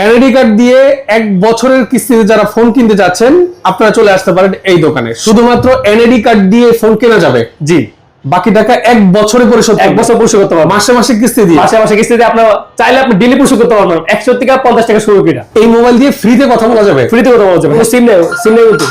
NID card দিয়ে 1 বছরের কিস্তিতে যারা ফোন কিনতে যাচ্ছেন আপনারা চলে আসতে পারেন এই দোকানে। শুধুমাত্র এনআইডি কার্ড দিয়ে ফোন কেনা যাবে। জি, বাকি টাকা 1 বছরে পরিশোধ, 1 বছর পরিশোধ করতে পারবেন। মাসে মাসে কিস্তি দিয়ে, মাসে মাসে কিস্তি দিয়ে আপনারা চাইলে আপনি ডেইলি পরিশোধ করতে পারবেন। 100 থেকে 50 টাকা শুরু করে এই মোবাইল দিয়ে ফ্রিতে কথা বলা যাবে। ফ্রিতে কথা বলা যাবে। কোনো সিম নেই, সিম নেই কিন্তু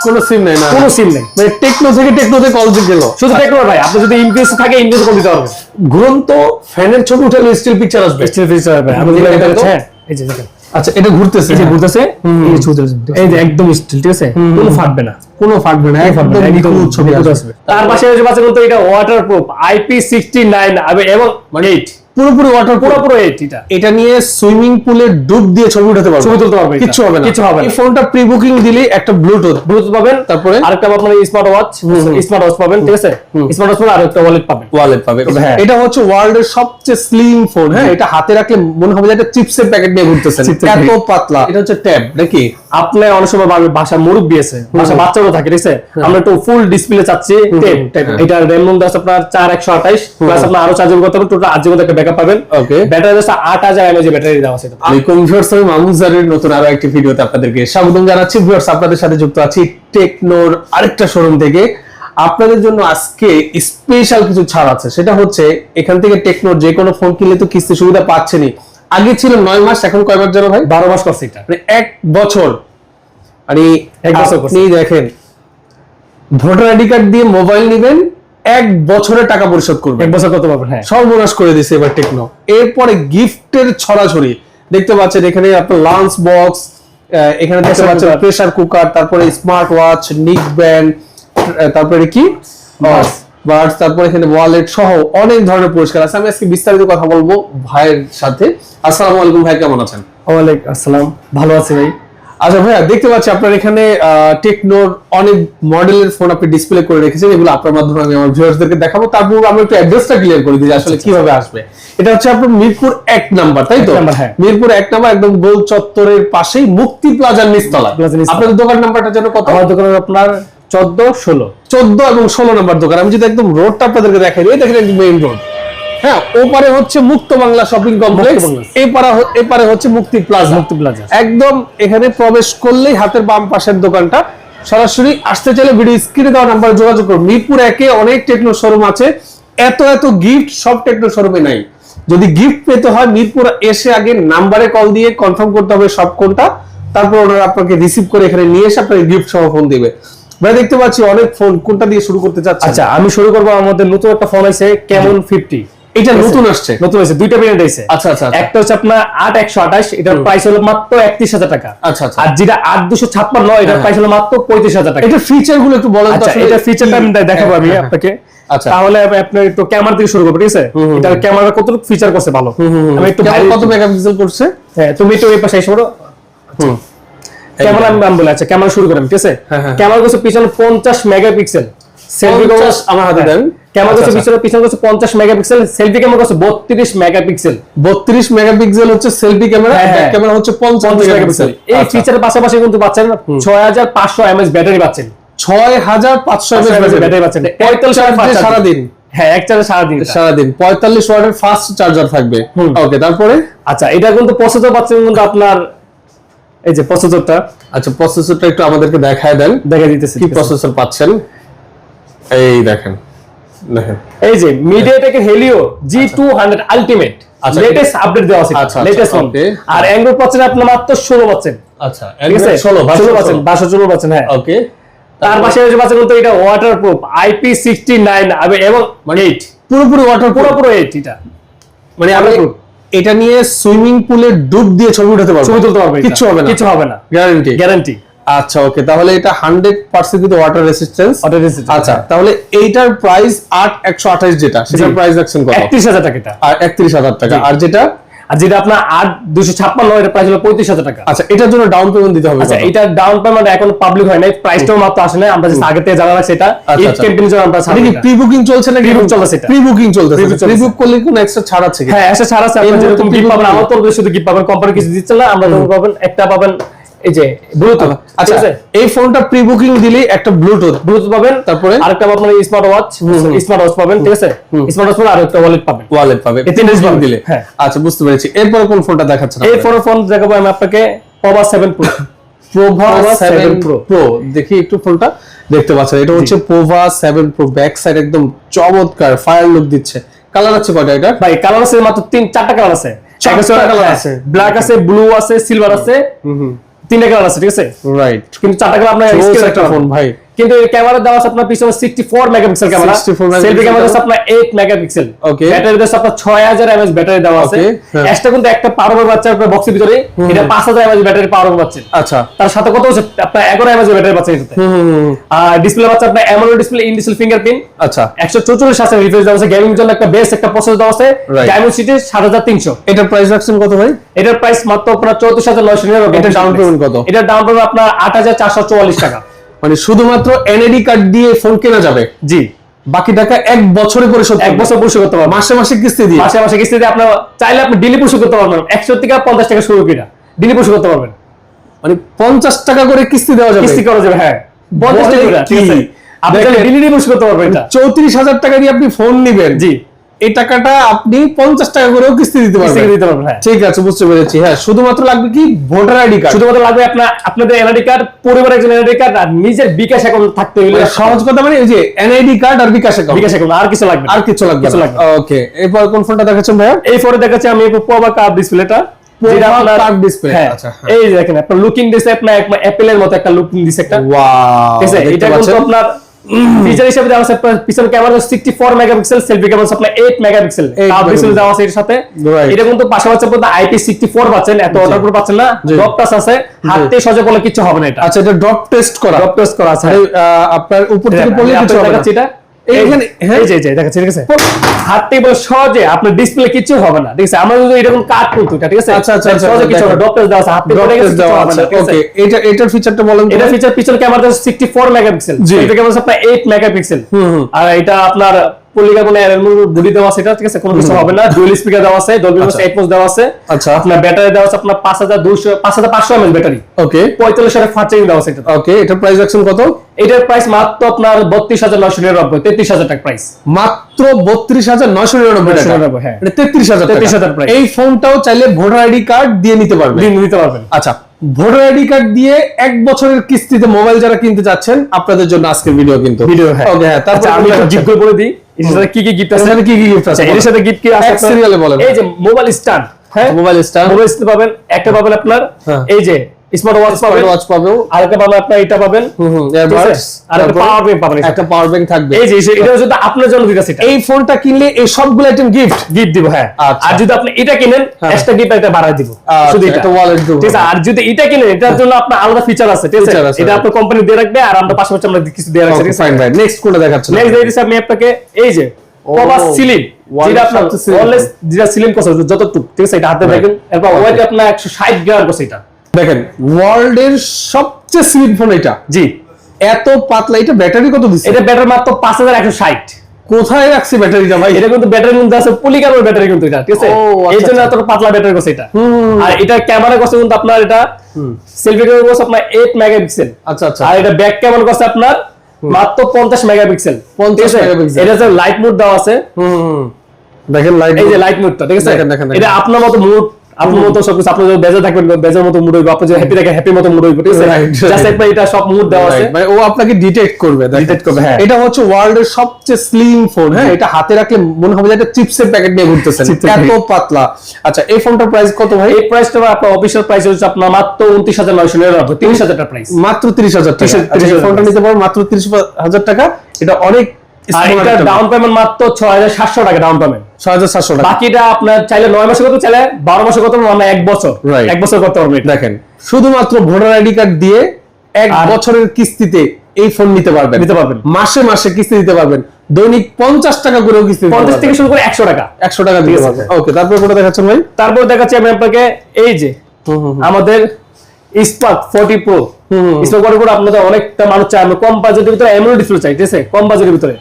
কোনো সিম নেই না, কোনো সিম নেই। মানে টেকনো থেকে টেকনোতে কল দিয়ে গেল। শুধু টেকনো ভাই, আপনি যদি ইনভেস্ট থাকে ইনভেস্ট করে দিতে পারবেন। ঘুরন্ত ফ্যানের ছবি উঠালে স্টিল পিকচার আসবে। স্টিল ফিচার হবে। আপনি যেটা দেখেন, হ্যাঁ এই যে দেখেন, আচ্ছা এটা ঘুরতেছে, এই যে ঘুরতেছে, এই যে ছবি, এই যে একদম স্টিল, ঠিক আছে, কোনো ফাটবে না, কোনো ফাটবে না, একদম নিখুঁত ছবি আসবে। তার পাশে যে বাচ্চা বলতে এটা ওয়াটারপ্রুফ IP69 এবং 8 পুরোপুরি ওয়াটার, পুরোপুরি 8। এটা নিয়ে সুইমিং পুলে ডুব দিয়ে ছবি উঠাতে পারবে, ছবি তুলতে পারবে, কিছু হবে না, কিছু হবে না। এই ফোনটা প্রি বুকিং দিলে একটা ব্লুটুথ পাবেন, তারপরে আরেকটা আপনার স্মার্ট ওয়াচ পাবেন, ঠিক আছে, স্মার্ট ওয়াচ পাবেন, আর একটা ওয়ালেট পাবে। হ্যাঁ, এটা হচ্ছে ওয়ার্ল্ডের সবচেয়ে স্লিম ফোন। হ্যাঁ, এটা হাতে রাখলে মনে হবে যে একটা চিপসের প্যাকেট নিয়ে ঘুরতেছেন, এত পাতলা। এটা হচ্ছে ট্যাব নাকি? আপনি অনেক সময় বাসা মুরব্বি আছে, বাসা বাচ্চাও থাকে, ঠিক আছে, আমরা একটু ফুল ডিসপ্লে চাচ্ছি ট্যাব। এটা র‍্যাম আছে আপনার 4128 প্লাস আপনার আরো চার্জেবল করতে পারবেন, টোটাল 8 জিবি একটা ব্যাকআপ পাবেন। ওকে, ব্যাটারি আছে 8000 mAh ব্যাটারি দেওয়া আছে। আমি ভিউয়ার্স, আমি মামুজারের নতুন আরো একটি ভিডিওতে আপনাদেরকে স্বাগতম জানাচ্ছি। ভিউয়ার্স, আপনাদের সাথে যুক্ত আছি টেকনোর আরেকটা শোরুম থেকে। আপনাদের জন্য আজকে স্পেশাল কিছু ছাড় আছে। সেটা হচ্ছে এখান থেকে টেকনোর যে কোনো ফোন কিনলে তো কিস্তি সুবিধা পাচ্ছেনই। আগে ছিল 9 মাস, এখন কয় মাস জানো ভাই? 12 মাস করছে এটা, মানে 1 বছর। আর 1 বছর আপনি দেখেন, ভোটার আইডি কার্ড দিয়ে মোবাইল নেবেন, 1 বছরে টাকা পরিশোধ করবেন, 1 বছর করতে পারবেন। হ্যাঁ, সর্বনাশ করে দিছে এবার টেকনো। এরপরে গিফটের ছড়াছড়ি দেখতে পাচ্ছেন। এখানে আপনার লাঞ্চ বক্স, এখানে দেখতে পাচ্ছেন প্রেসার কুকার, তারপরে স্মার্ট ওয়াচ, নিক ব্যান্ড, তারপরে কি বার্ডস, তারপরে এখানে ওয়ালেট সহ অনেক ধরনের পুরস্কার আছে। আমি আজকে বিস্তারিত কথা বলবো ভাইয়ের সাথে। আসসালামু আলাইকুম ভাই, কেমন আছেন? ওয়ালাইকুম আসসালাম, ভালো আছি ভাই। আচ্ছা ভাইয়া, দেখতে পাচ্ছি আপনার এখানে টেকনোর অনেক মডেলের ফোন আপনি ডিসপ্লে করে রেখেছেন। এগুলো আপনার মাধ্যমে আমি আমার ভিউয়ারদেরকে দেখাবো। তারপর আমরা একটু অ্যাড্রেসটা ক্লিয়ার করে দিই আসলে কিভাবে আসবে। এটা হচ্ছে আপনার মিরপুর 1 নাম্বার, তাই তো? মিরপুর 1 নাম্বার, একদম গোল চত্বরের পাশেই মুক্তি প্লাজার নিচতলা। আপনাদের দোকান নাম্বারটা যেন কত? আমার দোকান আপনার 14, 16 এবং 16 নাম্বার দোকান। আমি যদি একদম রোডটা আপনাদেরকে দেখাই, এই দেখেন মেইন রোড। হ্যাঁ, ওপারে হচ্ছে মুক্ত বাংলা শপিং কমপ্লেক্স, এপারে হচ্ছে মুক্তি প্লাজা। একদম এখানে প্রবেশ করলেই হাতের বাম পাশের দোকানটা। সরাসরি আসতে চাইলে ভিডিও স্ক্রিনে দেওয়া নাম্বারে যোগাযোগ করুন। মিরপুর 1-এ অনেক টেকনো শোরুম আছে। এত গিফট সব টেকনো শোরুমে নাই। যদি গিফট পেতে হয় মিরপুর এসে আগে নাম্বারে কল দিয়ে কনফার্ম করতে হবে সব কোনটা, তারপর ওনারা আপনাকে রিসিভ করে এখানে নিয়ে এসে আপনাকে গিফট সহ ফোন দিবে। ভাই দেখতে পাচ্ছি অনেক ফোন, কোনটা দিয়ে শুরু করতে চাচ্ছেন? আচ্ছা, আমি শুরু করব। আমাদের নতুন একটা ফোন আছে Camon 50। এটা নতুন আসছে, দুইটা ভেরিয়েন্ট আছে। আচ্ছা, একটা হচ্ছে আপনার 8128, এটার প্রাইস হলো মাত্র 31000 টাকা। আচ্ছা। আর যেটা 8256, এটার প্রাইস হলো মাত্র 35000 টাকা। এটা ফিচার গুলো একটু বলেন তো। আচ্ছা, এটা ফিচারটা আমি দেখাবো আমি আপনাকে। আচ্ছা, তাহলে আপনি একটু ক্যামেরা থেকে শুরু করব, ঠিক আছে? এটা ক্যামেরা কতটুকু ফিচার করছে ভালো, আমি একটু কত মেগাপিক্সেল করছে? হ্যাঁ, তুমি একটু এই পাশে এসে পড়ো। ক্যামেরা আমি বলে, আচ্ছা ক্যামেরা শুরু করেন, ঠিক আছে? ক্যামেরা করছে পিছনে 50 মেগাপিক্সেল, সেলফি ক্যামেরা আমার হাতে দেন। ক্যামেরা করছে পিছনে করছে 50 মেগাপিক্সেল, সেলফি ক্যামেরা করছে 32 মেগাপিক্সেল। 32 মেগাপিক্সেল হচ্ছে সেলফি ক্যামেরা, ব্যাক ক্যামেরা হচ্ছে 50 মেগাপিক্সেল। এই ফিচারের পাশাপাশি কিন্তু পাচ্ছেন 6500 mAh ব্যাটারি পাচ্ছেন। 6500 mAh ব্যাটারি পাচ্ছেন। 45 সারাদিন। হ্যাঁ, এক চার্জে সারাদিন 45 ওয়াটের ফাস্ট চার্জার থাকবে। ওকে, তারপরে আচ্ছা, এটা কিন্তু প্রসেসর পাচ্ছেন কিন্তু আপনার, এই যে প্রসেসরটা। আচ্ছা, প্রসেসরটা একটু আমাদেরকে দেখায় দেন। দেখা দিতেছে কি প্রসেসর পাচ্ছেন। এই দেখেন, এই যে MediaTek Helio G200 ultimate, latest update দেওয়া আছে, লেটেস্ট ফোন। আর অ্যান্ড্রয়েড পাচ্ছেন আপনার মাত্র 16 পাচ্ছেন। আচ্ছা, অ্যান্ড্রয়েড 16 পাচ্ছেন, 16 পাচ্ছেন। হ্যাঁ, ওকে। তার পাশে যে পাচ্ছেন কিন্তু এটা ওয়াটারপ্রুফ IP69 এবং 8, পুরোপুরি ওয়াটার, পুরোপুরি 8। এটা মানে এটা নিয়ে সুইমিং পুলে ডুব দিয়ে ছবি উঠাতে পারবেন, ছবি তুলতে পারবেন, কিছু হবে না, গ্যারান্টি। আচ্ছা, ওকে, তাহলে এটা 100% কিন্তু ওয়াটার রেসিস্ট্যান্স। আচ্ছা, তাহলে এইটার প্রাইস 8128, যেটা সেটার প্রাইস রাখছেন কত? 31000 টাকা। এটা 31000 টাকা। আর যেটা আপনার 8256, এটা প্রাইস হলো 35000 টাকা। আচ্ছা, এটার জন্য ডাউন পেমেন্ট দিতে হবে। আচ্ছা, এটা ডাউন পেমেন্ট এখন পাবলিক হয় নাই, প্রাইসটাও মাত্র আসে নাই, আমরা আগে থেকে জানা রাখছি। এটা এই ক্যাম্পেইন জন্য আমরা ছাড়, প্রি বুকিং চলছে নাকি? প্রি বুকিং চলতেছে। প্রি বুক করলে কোনো এক্সট্রা ছাড় আছে কি? হ্যাঁ, এক্সট্রা ছাড় আছে। আপনি যেরকম গিফট পাবেন, আমার তরফে শুধু গিফট পাবেন, কোম্পানি কিছু দিচ্ছে না, আমরা তরফ পাবেন, একটা পাবেন এই যে ব্লুটুথ। আচ্ছা এই ফোনটা প্রি বুকিং দিলে একটা ব্লুটুথ পাবেন, তারপরে আরেকটা আপনার স্মার্ট ওয়াচ পাবেন, ঠিক আছে? স্মার্ট ওয়াচ আর একটা ওয়ালেট পাবেন। এই তিনটা জিনিস দিলে। আচ্ছা বুঝতে পেরেছি। এরপর কোন ফোনটা দেখাচ্ছেন? এরপর ফোন দেখাবো আমি আপনাকে পোভা 7 Pro। পোভা 7 Pro দেখি একটু ফোনটা দেখতে পাচ্ছেন, এটা হচ্ছে পোভা 7 Pro, ব্যাক সাইড একদম চমৎকার ফায়ার লুক দিচ্ছে। কালার আছে কয়টা এটা ভাই? কালার আছে মাত্র 4টা কালার আছে। কালার আছে, ব্ল্যাক আছে, ব্লু আছে, সিলভার আছে, তিনটা কালার আছে, ঠিক আছে? রাইট। কিন্তু 4টা কালার আপনার স্ক্রিনে একটা ফোন ভাই। কিন্তু এর ক্যামেরা দেওয়া আছে আপনার পিছনে 64 মেগাপিক্সেল ক্যামেরা, সেলফি ক্যামেরা আছে আপনার 8 মেগাপিক্সেল। ওকে। ব্যাটারি আছে আপনার 6000 mAh ব্যাটারি দেওয়া আছে। এক্সট্রা কিন্তু একটা পাওয়ার ব্যাংক পাচ্ছেন আপনার বক্সের ভিতরে, এটা 5000 mAh ব্যাটারি পাওয়ার ব্যাংক পাচ্ছেন। আচ্ছা। তার সাথে কত হচ্ছে আপনার 11 mAh ব্যাটারি পাচ্ছেন এটাতে। আর ডিসপ্লে পাচ্ছেন আপনার AMOLED display, in display fingerprint. আচ্ছা। 144 আছে রিফ্রেশ দেওয়া আছে, গেমিং জন্য একটা বেস একটা প্রসেসর দেওয়া আছে, ডায়মেনসিটি 7300। এটার প্রাইস রাখছেন কত ভাই? এটার প্রাইস মাত্র আপনার 34999। এটা ডাউন পেমেন্ট কত? এটা ডাউন পেমেন্ট আপনার 8444 টাকা। মানে শুধুমাত্র এনআইডি কার্ড দিয়ে ফোন কেনা যাবে? জি। বাকি টাকা 1 বছরে পরিশোধ, 1 বছর পরিশোধ করতে পারবেন, মাসে মাসে কিস্তি দিয়ে। মাসে মাসে কিস্তি দিয়ে আপনার চাইলে আপনি ডেইলি পরিশোধ করতে পারবেন। 100 থেকে 50 টাকা শুরু করে ডেইলি পরিশোধ করতে পারবেন। মানে 50 টাকা করে কিস্তি দেওয়া যাবে? কিস্তি করা যাবে, হ্যাঁ 50 টাকা, ঠিক আছে? আপনি ডেইলি পরিশোধ করতে পারবেন। এটা 34000 টাকা দিয়ে আপনি ফোন নেবেন। জি। এই টাকাটা আপনি 50 টাকা করেও কিস্তি দিতে পারবেন। হ্যাঁ ঠিক আছে, বুঝতে পেরেছি। হ্যাঁ, শুধুমাত্র লাগবে কি ভোটার আইডি কার্ড? শুধুমাত্র লাগবে আপনাদের এনআইডি কার্ড, পরিবারের একজন এনআইডি কার্ড আর নিজের বিকাশ অ্যাকাউন্ট থাকতে হলে। সহজ কথা মানে এই যে এনআইডি কার্ড আর বিকাশ অ্যাকাউন্ট, আর কিছু লাগবে, আর কিছু লাগবে। ওকে, এরপর কোন ফোনটা দেখাচ্ছেন ভাইয়া? এই ফোনে দেখাচ্ছি আমি পোভা কার্ভ ডিসপ্লেটা, যেটা আপনার কার্ভ ডিসপ্লে। আচ্ছা, এই যে দেখেন আপনার লুকিং দিছে, আপনার অ্যাপেলের মতো একটা লুকিং দিছে একটা। ওয়াও, ঠিক আছে? এটা কিন্তু আপনার ফিচার হিসেবে দেওয়া আছে পিছনে ক্যামেরা 64 মেগাপিক্সেল, সেলফি ক্যামেরা আপনার 8 মেগাপিক্সেল কার্ভ ডিসপ্লে দেওয়া আছে এর সাথে। এটা কিন্তু পাশাপাশি আপনারা IP64 পাচ্ছেন, এত অর্ডার করে পাচ্ছেন না। ড্রপ টাচ আছে, হাতে সহজে বলে কিছু হবে না এটা। আচ্ছা, এটা ড্রপ টেস্ট করা আছে। আপনার উপর থেকে পড়লে কিছু হবে না। এটা এইখানে এই যে দেখাচ্ছি, ঠিক আছে? হাতে বলে সহজে আপনার ডিসপ্লে কিছু হবে না, ঠিক আছে? আমরা যদি এরকম কাট করতে, ঠিক আছে? আচ্ছা আচ্ছা, সহজে কিছু হবে না, ড্রপ টাচ দেওয়া আছে, হাতে পড়ে গেছে কিছু হবে না। ওকে, এটার ফিচারটা বলেন। এটা ফিচার পিছনে ক্যামেরা 64 মেগাপিক্সেল, সেলফি ক্যামেরা আপনার 8 মেগাপিক্সেল। আর এটা আপনার পলিকার্বন বডি দেওয়া আছে, এটা ঠিক আছে? কোনো কিছু হবে না। ডুয়াল স্পিকার দেওয়া আছে, ডলবি অ্যাটমস দেওয়া আছে। আচ্ছা, আপনার ব্যাটারি দেওয়া আছে আপনার 5500 mAh ব্যাটারি। ওকে, 45,000 ফাস্ট চার্জিং দেওয়া আছে এটা। ওকে, এটার প্রাইস রাখছেন কত? এটার প্রাইস মাত্র আপনার 32999, 33000 টাকা প্রাইস। মাত্র 32999 টাকা। হ্যাঁ, এটা 33000 প্রাইস। এই ফোনটাও চাইলে ভোটার আইডি কার্ড দিয়ে নিতে পারবেন। আচ্ছা, ভোটার আইডি কার্ড দিয়ে 1 বছরের কিস্তিতে মোবাইল যারা কিনতে চাচ্ছেন, আপনাদের জন্য আজকের ভিডিও কিন্তু। হ্যাঁ, ওকে, হ্যাঁ। তারপর আমি গিফট করে বলে দিই এর সাথে কি কি গিফট আছে। কি কি গিফট আছে? এর সাথে গিফট কি আছে সিরিয়ালে বলেন। এই যে মোবাইল স্ট্যান্ড, হ্যাঁ মোবাইল স্ট্যান্ড পাবেন, একটা পাবেন আপনার এই যে স্মার্ট ওয়াচ পাবেন, আরেকটা পাবেন আপনার এটা পাবেন, এয়ারবাডস, আর একটা পাওয়ার ব্যাংক পাবেন। একটা পাওয়ার ব্যাংক থাকবে। এই যে এটা যদি আপনার জন্য দিতেছি, এই ফোনটা কিনলে এই সবগুলো আইটেম গিফট দিব। হ্যাঁ, আর যদি আপনি এটা কিনেন এক্সট্রা গিফট একটা বাড়ায় দিব, শুধু এটা ওয়ালেট দিব। ঠিক আছে? আর যদি এটা কিনেন এটার জন্য আপনার আলাদা ফিচার আছে, ঠিক আছে? এটা আপনার কোম্পানি দিয়ে রাখবে, আর আমরা পাশাপাশি আমরা কিছু দিয়ে রাখছি। ফাইন ভাই, নেক্সট কোনটা দেখাচ্ছেন? নেক্সট দিতেছি আমি আপনাকে এই যে পোভা স্লিম, যেটা আপনার অলওয়েজ যেটা স্লিম করছে যতটুকু, ঠিক আছে? এটা হাতে দেখেন, এরপর ওয়েট আপনার 160 গ্রাম করছে। এটা দেখেন ওয়ার্ল্ডের সবচেয়ে স্লিম ফোন এটা। জি, এত পাতলা। এটা ব্যাটারি কত দিচ্ছে? এটা ব্যাটারি মাত্র 5160। কোথায় রাখছে ব্যাটারিটা ভাই? এটা কিন্তু ব্যাটারি মধ্যে আছে পলিকার্বন ব্যাটারি কিন্তু এটা, ঠিক আছে? এই জন্য এত পাতলা ব্যাটারি করছে এটা। আর এটা ক্যামেরা করছে কিন্তু আপনার এটা সেলফি ক্যামেরা করছে আপনার 8 মেগাপিক্সেল। আচ্ছা আচ্ছা। আর এটা ব্যাক ক্যামেরা করছে আপনার মাত্র 50 মেগাপিক্সেল। 50 মেগাপিক্সেল। এটা যে লাইট মোড দেওয়া আছে, দেখেন লাইট, এই যে লাইট মোডটা, ঠিক আছে? এটা আপনার মতো মুড, আপনার মতো সবকিছু, আপনি যদি বেজে থাকবেন বেজের মতো মুড হইব, আপনি যদি হ্যাপি থাকেন হ্যাপি মতো মুড হইব, ঠিক আছে? জাস্ট একবার এটা সব মুড দেওয়া আছে, মানে ও আপনাকে ডিটেক্ট করবে। হ্যাঁ, এটা হচ্ছে ওয়ার্ল্ডের সবচেয়ে স্লিম ফোন। হ্যাঁ, এটা হাতে রাখলে মনে হবে যে একটা চিপসের প্যাকেট নিয়ে ঘুরতেছেন, এত পাতলা। আচ্ছা, এই ফোনটার প্রাইস কত ভাই? এই প্রাইসটা আপনার অফিশিয়াল প্রাইস হচ্ছে আপনার মাত্র 29999, 30000 টাকা প্রাইস। মাত্র 30000 টাকা। এই ফোনটা নিতে পারো মাত্র 30000 টাকা। এটা অনেক। আর এটা ডাউন পেমেন্ট মাত্র 6700 টাকা ডাউন পেমেন্ট, 6700 টাকা। বাকিটা আপনার চাইলে 9 মাসে করতে, চাইলে 12 মাসে করতে, মানে 1 বছর, 1 বছর করতে পারবেন। দেখেন, শুধুমাত্র ভোটার আইডি কার্ড দিয়ে 1 বছরের কিস্তিতে এই ফোন নিতে পারবেন। মাসে মাসে কিস্তি দিতে পারবেন, দৈনিক 50 টাকা করেও কিস্তি, 50 থেকে শুরু করে 100 টাকা, 100 টাকা দিতে পারবেন। ওকে, তারপর কোনটা দেখাচ্ছেন ভাই? তারপর দেখাচ্ছি আমি আপনাকে এই যে আমাদের স্পার্ক 40 প্রো। স্পার্ক 40 প্রো আপনাদের অনেকটা মানুষ চায়, আমরা কম বাজেটের ভিতরে অ্যামোলেড ডিসপ্লে চাই, ঠিক আছে? কম বাজেটের ভিতরে,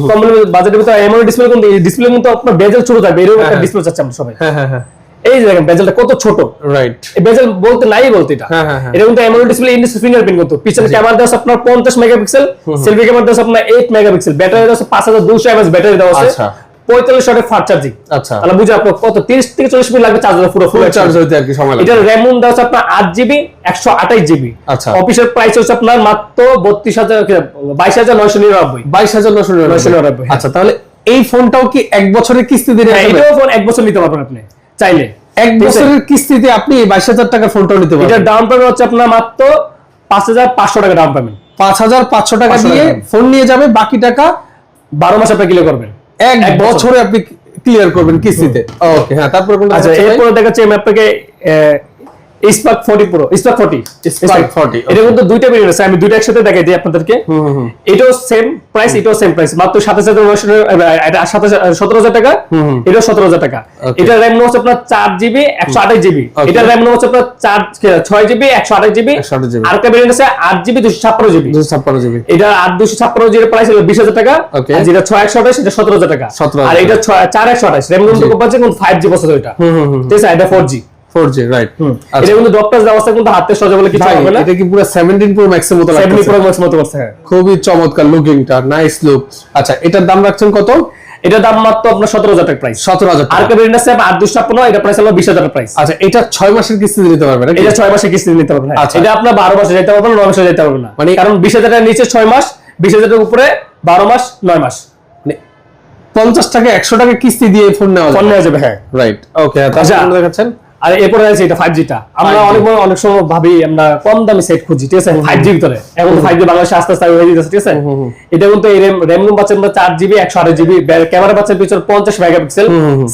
কম বাজেটের ভিতরে অ্যামোলেড ডিসপ্লে, কিন্তু ডিসপ্লে কিন্তু আপনার বেজেল ছোট থাকবে, এরকম একটা ডিসপ্লে চাচ্ছি আমরা সবাই। হ্যাঁ হ্যাঁ হ্যাঁ। এই যে দেখেন বেজেলটা কত ছোট, রাইট। এই বেজেল বলতে নাই বলতে এটা, এটা কিন্তু অ্যামোলেড ডিসপ্লে ইন ফিঙ্গারপ্রিন্ট কিন্তু। পিছনে ক্যামেরা দেওয়া আছে আপনার 50 মেগাপিক্সেল, সেলফি ক্যামেরা দেওয়া আছে আপনার 8 মেগাপিক্সেল, ব্যাটারি দেওয়া আছে 5200 mAh ব্যাটারি দেওয়া আছে, 45 ওয়াটের ফাস্ট চার্জিং। আচ্ছা, তাহলে বুঝে আপনার কত 30 থেকে 40 মিনিট লাগবে চার্জ হতে, পুরো ফুল চার্জ হতে আর কি সময় লাগবে। এটা র‍্যাম দেওয়া আছে আপনার 8GB 128GB। আচ্ছা, অফিসিয়াল প্রাইস হচ্ছে আপনার মাত্র 22,999। 22,999। আচ্ছা, তাহলে এই ফোনটাও কি 1 বছরের কিস্তি দিয়ে নেবেন? এটাও ফোন 1 বছর নিতে পারবেন আপনি চাইলে। 1 বছরের কিস্তিতে আপনি 22,000 টাকা ফোনটাও নিতে পারবেন। এটা ডাউন পেমেন্ট হচ্ছে আপনার মাত্র 5,500 টাকা ডাউন পেমেন্ট। 5,500 টাকা দিয়ে ফোন নিয়ে যাবে, বাকি টাকা 12 মাস আপনি ক্লিয়ার করবেন, 1 বছরে আপনি ক্লিয়ার করবেন কিস্তিতে। ওকে, হ্যাঁ, তারপর কোনটা? আচ্ছা, এরপরে দেখাচ্ছি আমি আপনাকে স্পার্ক 40 প্রো, স্পার্ক 40। এটা কিন্তু দুইটা ভেরিয়েন্ট আছে, আমি দুইটা একসাথে দেখাই দিই আপনাদেরকে। এটাও সেম প্রাইস, এটাও সেম প্রাইস, মাত্র 27,999, এটা 17,000 টাকা, এটাও 17,000 টাকা। এটা র‍্যাম হচ্ছে আপনার 4GB 128GB, এটা র‍্যাম হচ্ছে আপনার 6GB 128GB, আর একটা ভেরিয়েন্ট আছে 8GB 256GB। এটা 8 256GB এর প্রাইস হলো 20,000 টাকা, আর যেটা 6/128 সেটা 17,000 টাকা, আর এটা 4/128 র‍্যাম কিন্তু পাচ্ছে কোন 5G প্রসেসর, এটা ঠিক আছে, এটা 4G, রাইট। এটা কিন্তু ডক্টরস দেওয়া আছে, কিন্তু হাতে সহজে বলে কিছু হবে না। এটা কি পুরো 17 প্রো ম্যাক্স এর মতো লাগছে? 17 প্রো ম্যাক্স মতো করছে, হ্যাঁ, খুবই চমৎকার লুকিংটা, নাইস লুক। আচ্ছা, এটার দাম রাখছেন কত? এটা দাম মাত্র আপনার 17,000 টাকা প্রাইস। 17,000 টাকা। আর একটা ভেরিয়েন্ট আছে 8 এটা প্রাইস হলো 20,000 টাকা প্রাইস। আচ্ছা, এটা 6 মাসের কিস্তি দিতে পারবেন? এটা 6 মাসের কিস্তি নিতে পারবেন। আচ্ছা, এটা আপনার 12 মাসে যেতে পারবেন, 9 মাসে যেতে পারবেন না, মানে কারণ 20,000 টাকার নিচে 6 মাস, 20,000 টাকার উপরে 12 মাস 9 মাস, মানে 50 টাকা 100 টাকা কিস্তি দিয়ে ফোন নেওয়া যাবে, হ্যাঁ, রাইট। ওকে, তারপর দেখাচ্ছেন। আর এরপরে আছে এটা 5G টা। আমরা অনেক সময় ভাবি আমরা কম দামি সেট খুঁজি, ঠিক আছে, 5G ভিতরে। এখন তো 5G বাংলাদেশে আস্তে আস্তে হয়ে যাচ্ছে, ঠিক আছে। এটা কিন্তু এই র‍্যাম পাচ্ছেন 4GB 128GB, ক্যামেরা পাচ্ছেন পিছনে 50 মেগাপিক্সেল,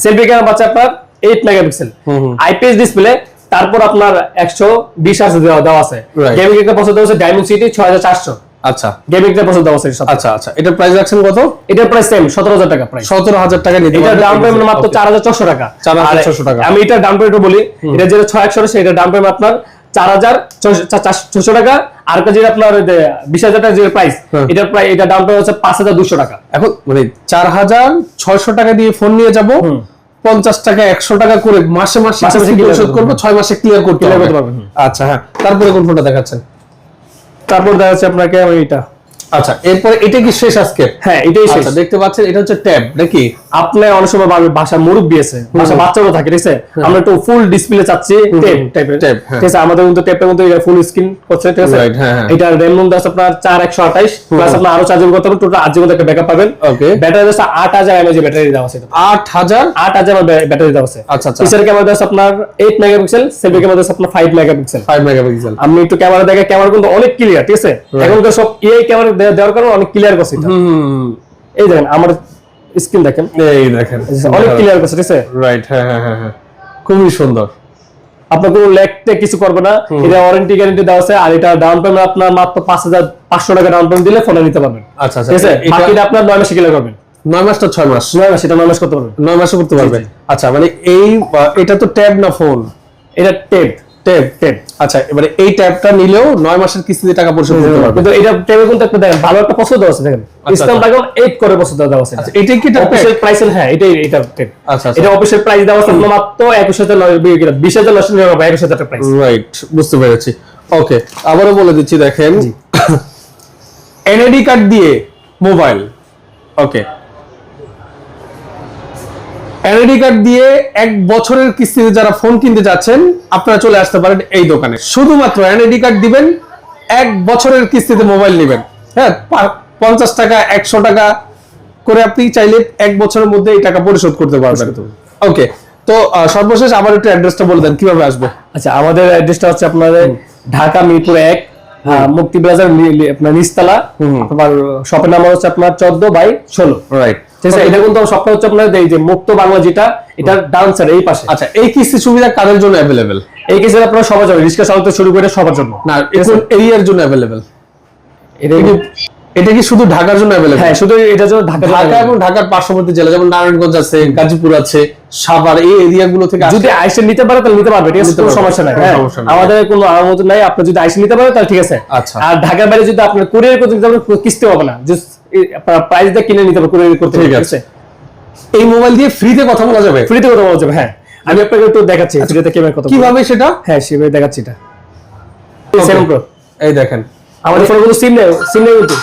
সেলফি ক্যামেরা পাচ্ছেন আপনার 8 মেগাপিক্সেল, আইপিএস ডিসপ্লে, তারপর আপনার 120 Hz দেওয়া আছে। গেমিং একটা প্রসেসর দেওয়া আছে ডায়মন্ড সিটি 6400। আচ্ছা, গেমিং একটা প্রসেসর দেওয়া আছে। আচ্ছা, এটার প্রাইস রাখছেন কত? এটার প্রাইস সেম 17,000 টাকা প্রাইস। 17,000 টাকা নিতে পারবেন। এটা ডাউন পেমেন্ট মাত্র 4,400 টাকা। 4,400 টাকা। আমি এটা ডাউন পেমেন্ট বলি, এটা যেটা 6/128 এটা ডাউন পেমেন্ট আপনার 4,400 টাকা, আর একটা যেটা আপনার 20,000 টাকা যে প্রাইস, এটার প্রাইস, এটা ডাউন পেমেন্ট হচ্ছে 5,200 টাকা। এখন মানে 4,600 টাকা দিয়ে ফোন নিয়ে যাব, 50 টাকা 100 টাকা করে মাসে মাসে পরিশোধ করব, 6 মাসে ক্লিয়ার করতে পারবেন। আচ্ছা, হ্যাঁ, তারপরে কোন ফোনটা দেখাচ্ছেন? তারপর দেখাচ্ছে আপনাকে আমি এটা। আচ্ছা, এরপরে এটা কি শেষ আজকে? হ্যাঁ, এটাই শেষ। দেখতে পাচ্ছেন এটা হচ্ছে ট্যাব নাকি? আপনি অনেক সময় ভাষা মুরব্বি আছে, ভাষা বাচ্চাও থাকে, ঠিক আছে, আমরা একটু ফুল ডিসপ্লে চাচ্ছি, ট্যাব টাইপের, ঠিক আছে। আমাদের কিন্তু ট্যাবটার মধ্যে এটা ফুল স্ক্রিন হচ্ছে, ঠিক আছে। এটা র‍্যাম আছে আপনার 4/128 প্লাস আপনার আরো 4GB করতে পারবেন, টোটাল 8GB একটা ব্যাকআপ পাবেন। ওকে, ব্যাটারি আছে 8000 mAh ব্যাটারি দেওয়া আছে। 8000 ব্যাটারি দেওয়া আছে। আচ্ছা, পিছনের ক্যামেরা আছে আপনার 8 মেগাপিক্সেল, সেলফি ক্যামেরা আছে আপনার 5 মেগাপিক্সেল। আমি একটু ক্যামেরা দেখে, ক্যামেরা কিন্তু অনেক ক্লিয়ার, ঠিক আছে। এখন তো সব এই ক্যামেরা দেওয়ার কারণে অনেক ক্লিয়ার করছে এটা। এই দেখেন আমার স্ক্রিন দেখেন, এই দেখেন অনেক ক্লিয়ার করছে, ঠিক আছে, রাইট। হ্যাঁ, খুবই সুন্দর। আপনার কোনো লেখতে কিছু করবে না, এটা ওয়ারেন্টি গ্যারান্টি দেওয়া আছে। আর এটা ডাউন পেমেন্ট আপনার মাত্র 5,500 টাকা ডাউন পেমেন্ট দিলে ফোন নিতে পারবেন। আচ্ছা, ঠিক আছে, বাকিটা আপনার 9 মাসে ক্লিয়ার করবেন। 9 মাস তো 6 মাস, 9 মাস, এটা 9 মাস করতে পারবেন, 9 মাসে করতে পারবেন। আচ্ছা, মানে এই এটা তো ট্যাব না ফোন, এটা ট্যাব। আচ্ছা, এবারে এই ট্যাবটা নিলেও 9 মাসের কিস্তিতে টাকা পরিশোধ করতে পারবেন। কিন্তু এটা ট্যাবে কিন্তু একটা দেখেন ভালো একটা পছন্দ আছে, দেখেন ইসলাম ড্রাগন 8 করে পছন্দ দেওয়া আছে। আচ্ছা, এটা কি অফিশিয়াল প্রাইস? হ্যাঁ, এটা ট্যাব। আচ্ছা, এটা অফিশিয়াল প্রাইস দেওয়া আছে মাত্র 21,999 টাকা প্রাইস। রাইট, বুঝতে পেরেছি। ওকে, আবারো বলে দিচ্ছি, দেখেন এনআইডি কার্ড দিয়ে মোবাইল। ওকে, এনআইডি কার্ড দিয়ে 1 বছরের কিস্তিতে যারা ফোন কিনতে যাচ্ছেন, আপনারা চলে আসতে পারেন এই দোকানে। শুধুমাত্র এনআইডি কার্ড দিবেন, 1 বছরের কিস্তিতে মোবাইল নেবেন। হ্যাঁ, 50 টাকা 100 টাকা করে আপনি চাইলে 1 বছরের মধ্যে এই টাকা পরিশোধ করতে পারবেন। ওকে, তো সর্বশেষ আবার একটু অ্যাড্রেসটা বলে দেন, কিভাবে আসবে? আচ্ছা, আমাদের অ্যাড্রেসটা হচ্ছে আপনাদের ঢাকা মিরপুর 1, মুক্তি প্লাজার আপনার নিচতলা। আপনার শপের নাম্বার হচ্ছে আপনার 14/16। রাইট, ঠিক আছে। এটা কিন্তু সবটা হচ্ছে আপনার এই যে মুক্ত বাংলা যেটা, এটা ডাউন সাইড এই পাশে। আচ্ছা, এই কিস্তি সুবিধা কাদের জন্য अवेलेबल? এই কিস্তি আপনারা সবার জন্য, রিস্কা চালাতে শুরু করে সবার জন্য না, কোন এরিয়ার জন্য अवेलेबल? এটা কি শুধু ঢাকার জন্য अवेलेबल? হ্যাঁ, শুধু এটার জন্য ঢাকা এবং ঢাকার পার্শ্ববর্তী জেলা যেমন নারায়ণগঞ্জ আছে, গাজীপুর আছে, সাভার, এই এরিয়াগুলো থেকে যদি আইসে নিতে পারে তাহলে নিতে পারবে, ঠিক আছে, কোনো সমস্যা নাই। হ্যাঁ, আমাদের কোনো আলামত নাই, আপনি যদি আইসে নিতে পারে তাহলে ঠিক আছে। আচ্ছা, আর ঢাকার বাইরে যদি আপনি কুরিয়ার করতে যাবেন, কিস্তি হবে না, জাস্ট আপনার প্রাইস দিয়ে কিনে নিতে হবে, কুরিয়ার করতে, ঠিক আছে। এই মোবাইল দিয়ে ফ্রিতে কথা বলা যাবে? ফ্রিতে কথা বলা যাবে, হ্যাঁ। আমি আপনাকে একটু দেখাচ্ছি ভিডিওতে ক্যামেরা কত কিভাবে সেটা? হ্যাঁ সেভাবে দেখাচ্ছি এটা 7 Pro এই দেখেন আমাদের ফোনে কোনো সিম নেই কিন্তু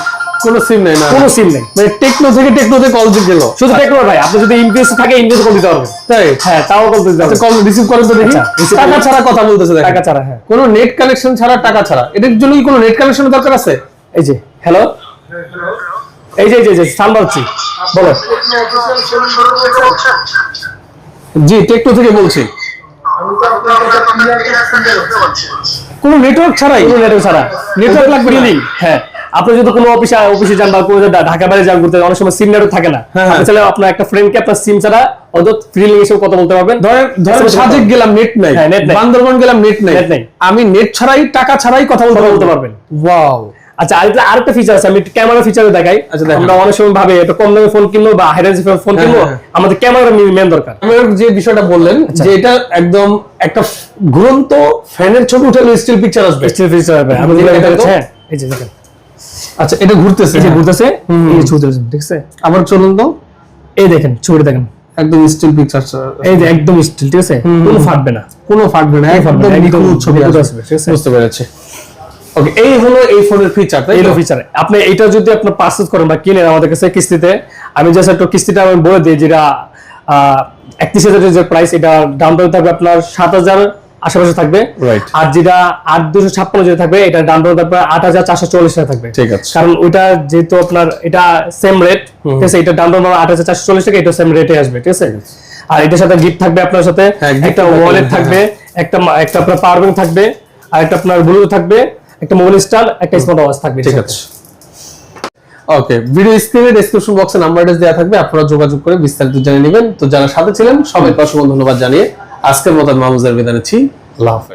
কোনো সিম নেই না, কোনো সিম নেই, মানে টেকনোতে কল দিতে গেল শুধু টেকনো ভাই। আপনি যদি ইনভেস্ট থাকে ইনভেস্ট কল দিতে পারবেন, তাই? হ্যাঁ তাও কল দিতে পারবেন। কল রিসিভ করেন তো দেখি। receive টাকা ছাড়া কথা বলতেছে, দেখেন। টাকা ছাড়া, হ্যাঁ। কোনো নেট কানেকশন ছাড়া, টাকা ছাড়া। এটার জন্য কি কোনো নেট কানেকশনের দরকার আছে? এই যে হ্যালো, এই যে সাউন্ড হচ্ছে, বলো। জি, টেকনো থেকে বলছি। কোনো নেটওয়ার্ক ছাড়াই? কোনো নেটওয়ার্ক ছাড়া, নেটওয়ার্ক লাগবে না? হ্যাঁ। আপনি যদি কোনো অফিসে যান বা কোনো ঢাকা বাইরে যান ঘুরতে, অনেক সময় সিম নেটওয়ার্ক থাকে না। আপনি চাইলে আপনার একটা ফ্রেন্ডকে আপনার সিম ছাড়া অন্তত ফ্রিলি এসে কথা বলতে পারবেন। ধরেন সাজেক গেলাম, নেট নাই, বান্দরবান গেলাম, নেট নাই, আমি নেট ছাড়াই, টাকা ছাড়াই কথা বলতে পারবেন। ওয়াও। আচ্ছা, আরেকটা ফিচার আছে, আমি ক্যামেরা ফিচারে দেখাই। আমরা অনেক সময় ভাবে এটা কম দামে ফোন কিনবো বা হাই রেঞ্জ ফোন কিনবো, আমাদের ক্যামেরা মেন দরকার। আমার যে বিষয়টা বললেন যে এটা একদম একটা ঘুরন্ত ফ্যানের ছবি উঠালে স্টিল পিকচার আসবে। স্টিল ফিচার হবে। আমি যেটা দেখাচ্ছি, হ্যাঁ এই যে দেখেন। আচ্ছা, এটা ঘুরতেছে, এই যে ঘুরতেছে, এই যে ছুটতেছে, ঠিক আছে? আবার চলুন তো, এই দেখেন ছবিটা দেখেন, একদম স্টিল পিকচার, এই যে একদম স্টিল, ঠিক আছে? কোনো ফাটবে না, কোনো ফাটবে না, একদম নিখুঁত ছবি আসবে, ঠিক আছে? বুঝতে পেরেছি। ওকে, এই হলো এই ফোনের ফিচার, তাই এই তো? ফিচার আপনি এটা যদি আপনি পারচেজ করেন বা কিনেন আমাদের কাছে কিস্তিতে, আমি জাস্ট একটু কিস্তিটা আমি বলে দিই, যেটা 31,000 যে প্রাইস, এটা ডাউন পেমেন্ট থাকবে আপনার 7,000 আশেপাশে থাকবে। রাইট। আর যেটা 8,256 যেটা থাকবে, এটা ডাউন পেমেন্ট থাকবে 8,440 টাকা থাকবে। ঠিক আছে। কারণ ওইটা যেহেতু আপনার এটা সেম রেট, ঠিক আছে? এটা ডাউন পেমেন্ট 8,440 টাকা, এটা সেম রেটে আসবে, ঠিক আছে? আর এটার সাথে গিফট থাকবে আপনার সাথে, একটা ওয়ালেট থাকবে, একটা আপনার পাওয়ার ব্যাংক থাকবে, আর একটা আপনার ব্লুটুথ থাকবে, একটা মোবাইল স্টার, একটা স্মার্ট ওয়াচ থাকবে। ঠিক আছে। ওকে, ভিডিও স্ক্রিনে ডেসক্রিপশন বক্সে নাম্বার অ্যাড্রেস দেওয়া থাকবে, আপনারা যোগাযোগ করে বিস্তারিত জেনে নেবেন। তো যারা সাথে ছিলেন সবাইকে অসংখ্য ধন্যবাদ জানিয়ে আজকের মতো মাহমুদের বিদায় নিচ্ছি। আল্লাহ হাফেজ।